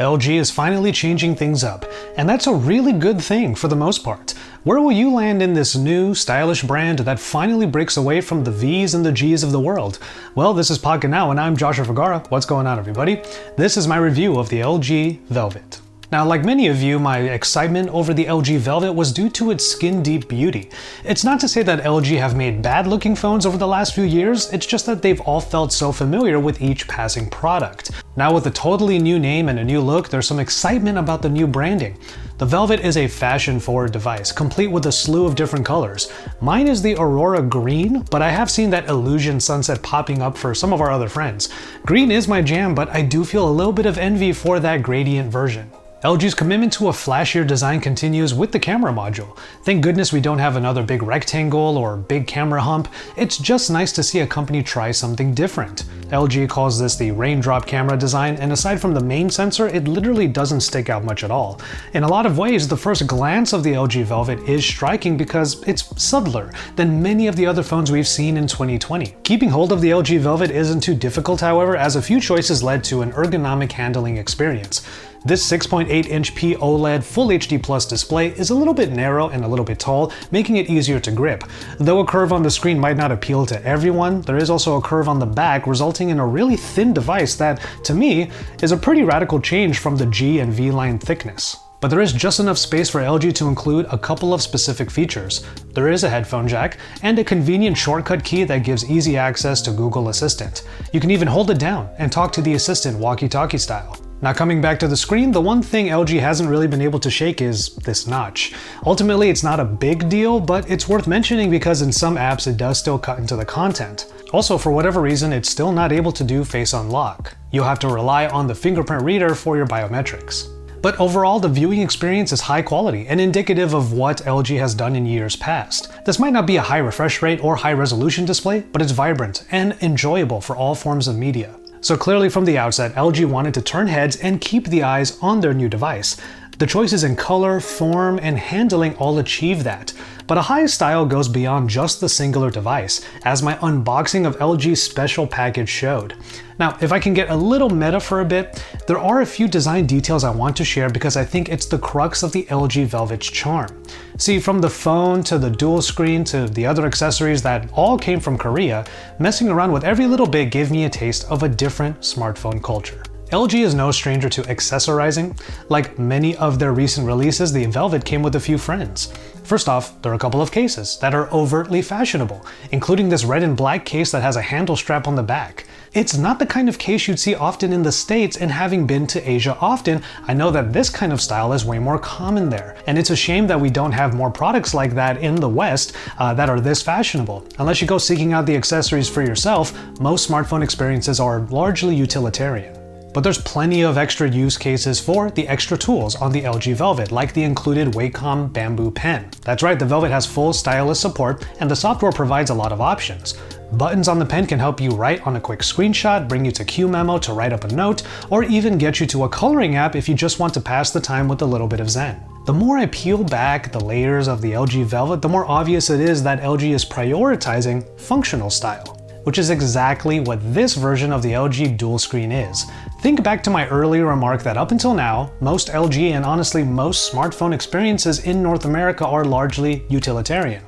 LG is finally changing things up, and that's a really good thing for the most part. Where will you land in this new, stylish brand that finally breaks away from the V's and the G's of the world? Well, this is Pocketnow, and I'm Joshua Vergara. What's going on, everybody? This is my review of the LG Velvet. Now, like many of you, my excitement over the LG Velvet was due to its skin-deep beauty. It's not to say that LG have made bad-looking phones over the last few years, it's just that they've all felt so familiar with each passing product. Now, with a totally new name and a new look, there's some excitement about the new branding. The Velvet is a fashion-forward device, complete with a slew of different colors. Mine is the Aurora Green, but I have seen that Illusion Sunset popping up for some of our other friends. Green is my jam, but I do feel a little bit of envy for that gradient version. LG's commitment to a flashier design continues with the camera module. Thank goodness we don't have another big rectangle or big camera hump. It's just nice to see a company try something different. LG calls this the raindrop camera design, and aside from the main sensor, it literally doesn't stick out much at all. In a lot of ways, the first glance of the LG Velvet is striking because it's subtler than many of the other phones we've seen in 2020. Keeping hold of the LG Velvet isn't too difficult, however, as a few choices led to an ergonomic handling experience. This 6.8-inch OLED Full HD Plus display is a little bit narrow and a little bit tall, making it easier to grip. Though a curve on the screen might not appeal to everyone, there is also a curve on the back, resulting in a really thin device that, to me, is a pretty radical change from the G and V line thickness. But there is just enough space for LG to include a couple of specific features. There is a headphone jack, and a convenient shortcut key that gives easy access to Google Assistant. You can even hold it down and talk to the assistant walkie-talkie style. Now, coming back to the screen, the one thing LG hasn't really been able to shake is this notch. Ultimately, it's not a big deal, but it's worth mentioning because in some apps it does still cut into the content. Also, for whatever reason, it's still not able to do face unlock. You'll have to rely on the fingerprint reader for your biometrics. But overall, the viewing experience is high quality and indicative of what LG has done in years past. This might not be a high refresh rate or high resolution display, but it's vibrant and enjoyable for all forms of media. So clearly from the outset, LG wanted to turn heads and keep the eyes on their new device. The choices in color, form, and handling all achieve that. But a high style goes beyond just the singular device, as my unboxing of LG's special package showed. Now, if I can get a little meta for a bit, there are a few design details I want to share because I think it's the crux of the LG Velvet's charm. See, from the phone to the dual screen to the other accessories that all came from Korea, messing around with every little bit gave me a taste of a different smartphone culture. LG is no stranger to accessorizing. Like many of their recent releases, the Velvet came with a few friends. First off, there are a couple of cases that are overtly fashionable, including this red and black case that has a handle strap on the back. It's not the kind of case you'd see often in the States, and having been to Asia often, I know that this kind of style is way more common there. And it's a shame that we don't have more products like that in the West that are this fashionable. Unless you go seeking out the accessories for yourself, most smartphone experiences are largely utilitarian. But there's plenty of extra use cases for the extra tools on the LG Velvet, like the included Wacom Bamboo pen. That's right, the Velvet has full stylus support, and the software provides a lot of options. Buttons on the pen can help you write on a quick screenshot, bring you to QMemo to write up a note, or even get you to a coloring app if you just want to pass the time with a little bit of zen. The more I peel back the layers of the LG Velvet, the more obvious it is that LG is prioritizing functional style, which is exactly what this version of the LG dual screen is. Think back to my earlier remark that up until now, most LG and honestly most smartphone experiences in North America are largely utilitarian.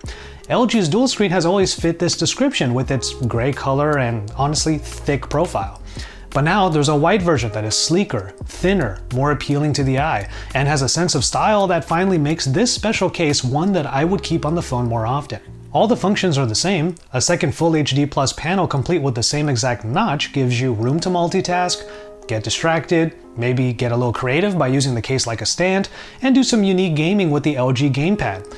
LG's dual screen has always fit this description with its gray color and honestly thick profile. But now there's a white version that is sleeker, thinner, more appealing to the eye, and has a sense of style that finally makes this special case one that I would keep on the phone more often. All the functions are the same. A second Full HD Plus panel complete with the same exact notch gives you room to multitask, get distracted, maybe get a little creative by using the case like a stand, and do some unique gaming with the LG gamepad.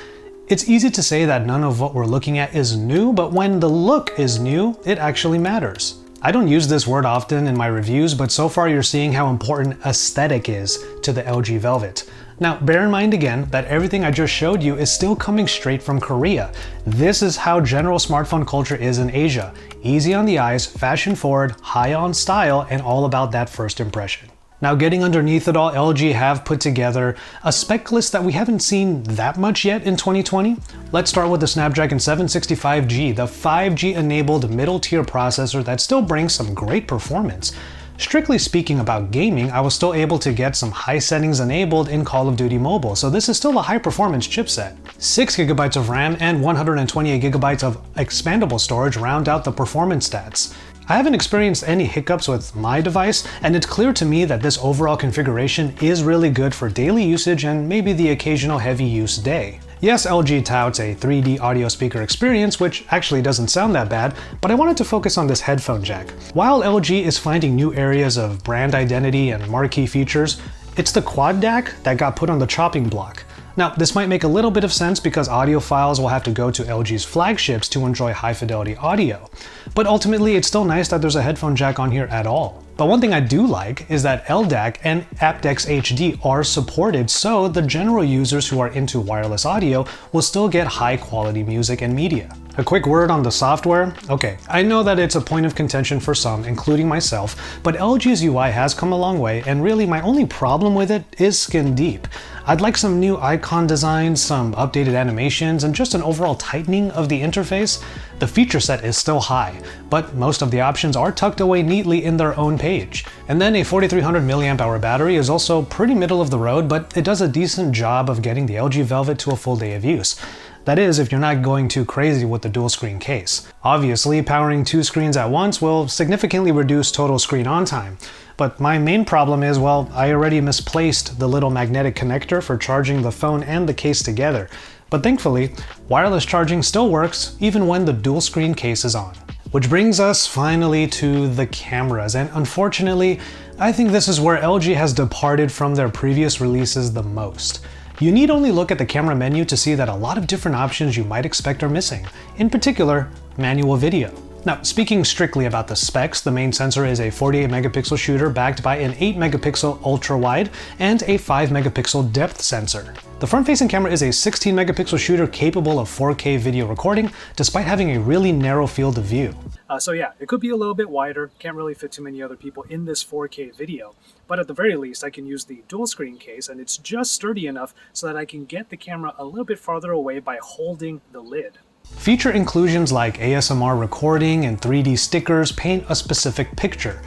It's easy to say that none of what we're looking at is new, but when the look is new, it actually matters. I don't use this word often in my reviews, but so far you're seeing how important aesthetic is to the LG Velvet. Now, bear in mind again that everything I just showed you is still coming straight from Korea. This is how general smartphone culture is in Asia. Easy on the eyes, fashion forward, high on style, and all about that first impression. Now, getting underneath it all, LG have put together a spec list that we haven't seen that much yet in 2020. Let's start with the Snapdragon 765G, the 5G enabled middle tier processor that still brings some great performance. Strictly speaking about gaming, I was still able to get some high settings enabled in Call of Duty Mobile, so this is still a high performance chipset. 6GB of RAM and 128GB of expandable storage round out the performance stats. I haven't experienced any hiccups with my device, and it's clear to me that this overall configuration is really good for daily usage and maybe the occasional heavy use day. Yes, LG touts a 3D audio speaker experience, which actually doesn't sound that bad, but I wanted to focus on this headphone jack. While LG is finding new areas of brand identity and marquee features, it's the quad DAC that got put on the chopping block. Now, this might make a little bit of sense because audiophiles will have to go to LG's flagships to enjoy high-fidelity audio. But ultimately, it's still nice that there's a headphone jack on here at all. But one thing I do like is that LDAC and aptX HD are supported, so the general users who are into wireless audio will still get high-quality music and media. A quick word on the software. Okay, I know that it's a point of contention for some, including myself, but LG's UI has come a long way, and really my only problem with it is skin deep. I'd like some new icon designs, some updated animations, and just an overall tightening of the interface. The feature set is still high, but most of the options are tucked away neatly in their own page. And then a 4300 mAh battery is also pretty middle of the road, but it does a decent job of getting the LG Velvet to a full day of use. That is, if you're not going too crazy with the dual screen case. Obviously, powering two screens at once will significantly reduce total screen on time. But my main problem is, well, I already misplaced the little magnetic connector for charging the phone and the case together. But thankfully, wireless charging still works even when the dual screen case is on. Which brings us finally to the cameras, and unfortunately, I think this is where LG has departed from their previous releases the most. You need only look at the camera menu to see that a lot of different options you might expect are missing, in particular, manual video. Now, speaking strictly about the specs, the main sensor is a 48 megapixel shooter backed by an 8 megapixel ultra-wide and a 5 megapixel depth sensor. The front-facing camera is a 16 megapixel shooter capable of 4K video recording, despite having a really narrow field of view. So yeah, it could be a little bit wider, can't really fit too many other people in this 4K video, but at the very least I can use the dual screen case and it's just sturdy enough so that I can get the camera a little bit farther away by holding the lid. Feature inclusions like ASMR recording and 3D stickers paint a specific picture.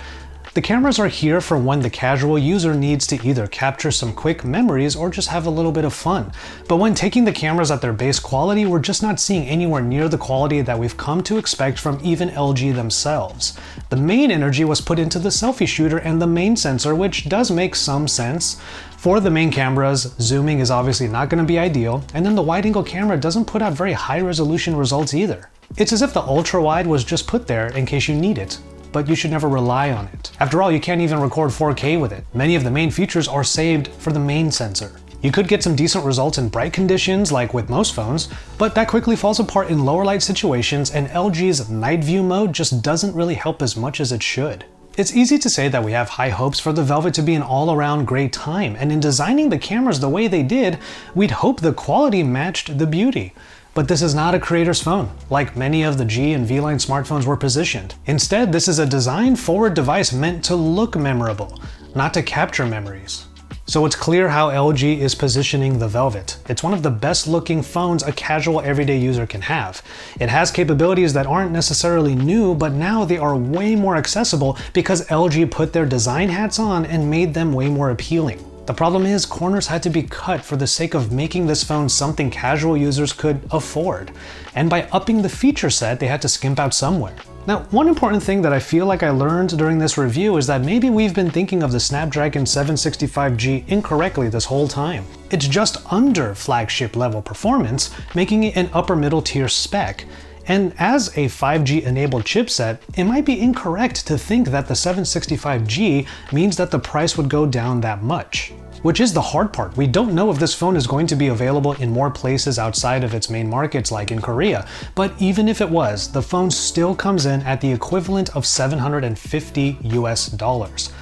The cameras are here for when the casual user needs to either capture some quick memories or just have a little bit of fun. But when taking the cameras at their base quality, we're just not seeing anywhere near the quality that we've come to expect from even LG themselves. The main energy was put into the selfie shooter and the main sensor, which does make some sense. For the main cameras, zooming is obviously not going to be ideal, and then the wide-angle camera doesn't put out very high-resolution results either. It's as if the ultra-wide was just put there in case you need it, but you should never rely on it. After all, you can't even record 4K with it. Many of the main features are saved for the main sensor. You could get some decent results in bright conditions like with most phones, but that quickly falls apart in lower light situations, and LG's night view mode just doesn't really help as much as it should. It's easy to say that we have high hopes for the Velvet to be an all-around great time, and in designing the cameras the way they did, we'd hope the quality matched the beauty. But this is not a creator's phone, like many of the G and V-line smartphones were positioned. Instead, this is a design-forward device meant to look memorable, not to capture memories. So it's clear how LG is positioning the Velvet. It's one of the best looking phones a casual everyday user can have. It has capabilities that aren't necessarily new, but now they are way more accessible because LG put their design hats on and made them way more appealing. The problem is, corners had to be cut for the sake of making this phone something casual users could afford. And by upping the feature set, they had to skimp out somewhere. Now, one important thing that I feel like I learned during this review is that maybe we've been thinking of the Snapdragon 765G incorrectly this whole time. It's just under flagship level performance, making it an upper middle tier spec. And as a 5G enabled chipset, it might be incorrect to think that the 765G means that the price would go down that much. Which is the hard part. We don't know if this phone is going to be available in more places outside of its main markets like in Korea, but even if it was, the phone still comes in at the equivalent of $750 US.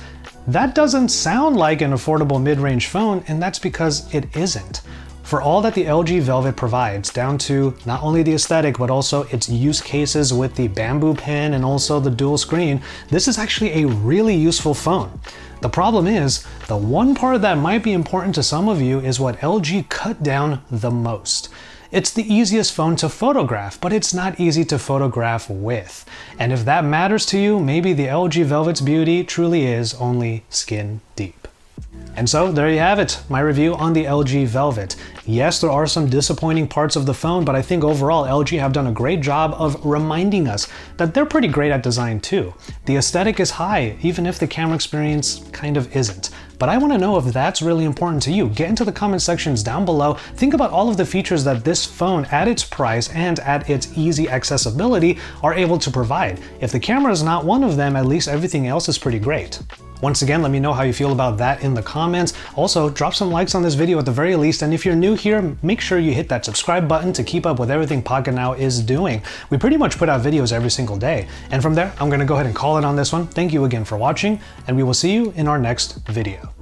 That doesn't sound like an affordable mid-range phone, and that's because it isn't. For all that the LG Velvet provides, down to not only the aesthetic but also its use cases with the bamboo pen and also the dual screen, this is actually a really useful phone. The problem is, the one part that might be important to some of you is what LG cut down the most. It's the easiest phone to photograph, but it's not easy to photograph with. And if that matters to you, maybe the LG Velvet's beauty truly is only skin deep. And so there you have it, my review on the LG Velvet. Yes, there are some disappointing parts of the phone, but I think overall LG have done a great job of reminding us that they're pretty great at design too. The aesthetic is high, even if the camera experience kind of isn't. But I want to know if that's really important to you. Get into the comment sections down below. Think about all of the features that this phone at its price and at its easy accessibility are able to provide. If the camera is not one of them, at least everything else is pretty great. Once again, let me know how you feel about that in the comments. Also, drop some likes on this video at the very least, and if you're new here, make sure you hit that subscribe button to keep up with everything Pocketnow is doing. We pretty much put out videos every single day. And from there, I'm gonna go ahead and call it on this one. Thank you again for watching, and we will see you in our next video.